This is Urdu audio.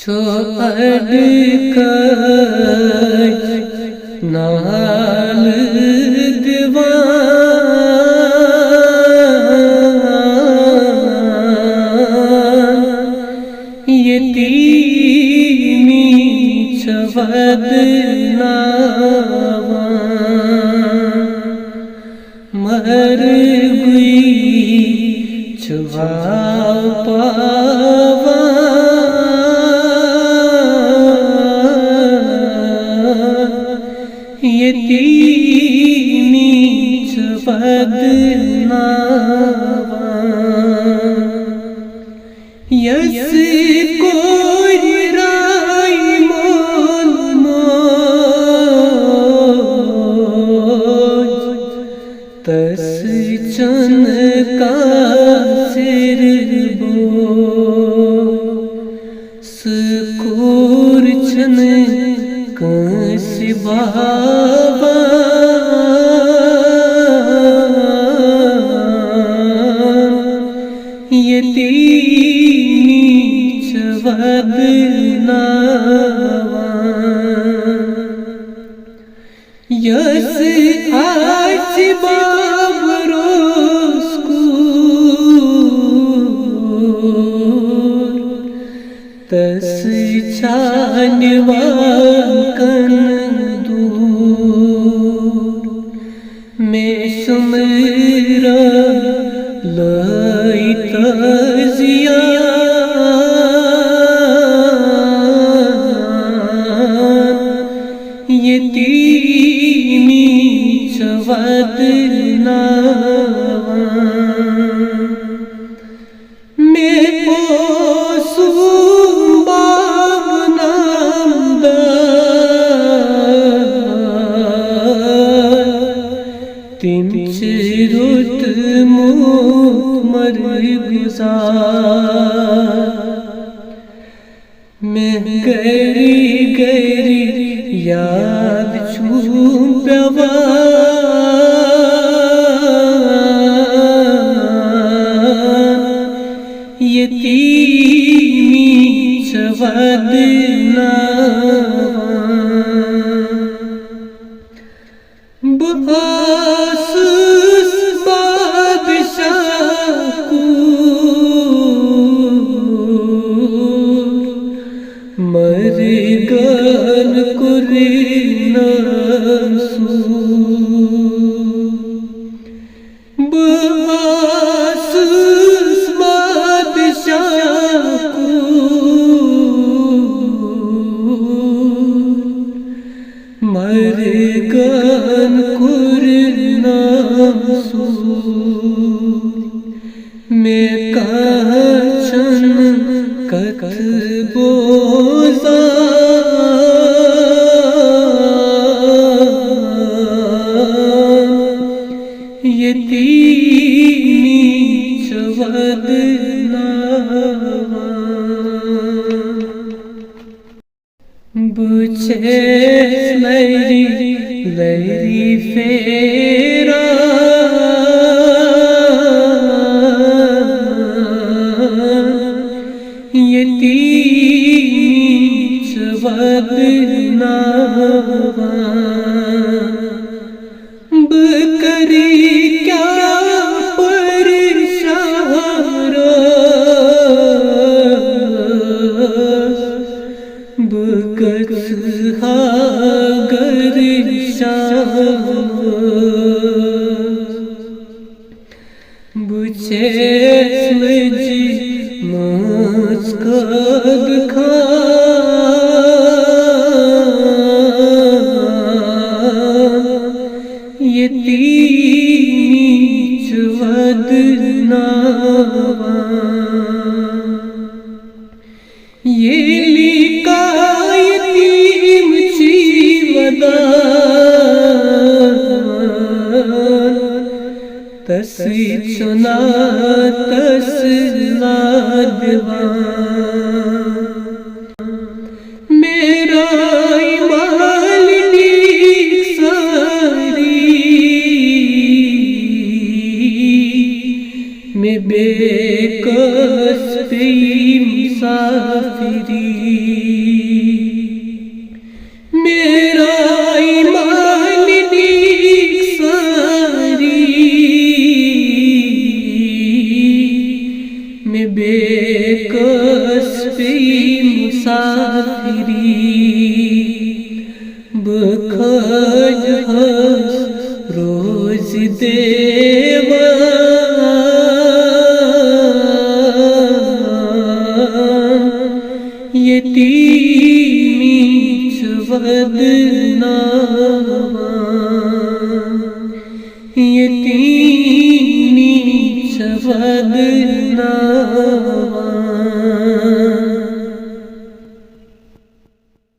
چھوڑ کر نال دیوان یتیمی چھود ناوان مر گئی چھوا یتیمی چھود ناوان یس کوئی رائی مول موج تس چن کا سر بو سکور چن کنس بابا یتیمی چھود ناوان یس آج باب روز کور تس چھانوان کن دور میں سمرا لائی تازیان یتیمی چھود ناوان میں پوسوں باب نامدار تین چرت موت مر گزار میں گری گری یاد چھوم پیوان یتیمی چھود ناوان بآسوس بادشاہ مرگان بآسوس بادشاہ مرگان میں کہاں چن کت بوزان یتیمی چھود ناوان بچھے میری لری فیرا یتیمی چھود ناوان بکری کیا پریشان بکس گر شام بچے سمجھی ماس کد کھان یتیمی چھود ناوان یہ لکھا یتیم چی ودان تس چنا تس لادوان میرا ایمان نیک ساری میں بے کس پہ مسافری بے کس پی مسافری بکھج ہس روز دے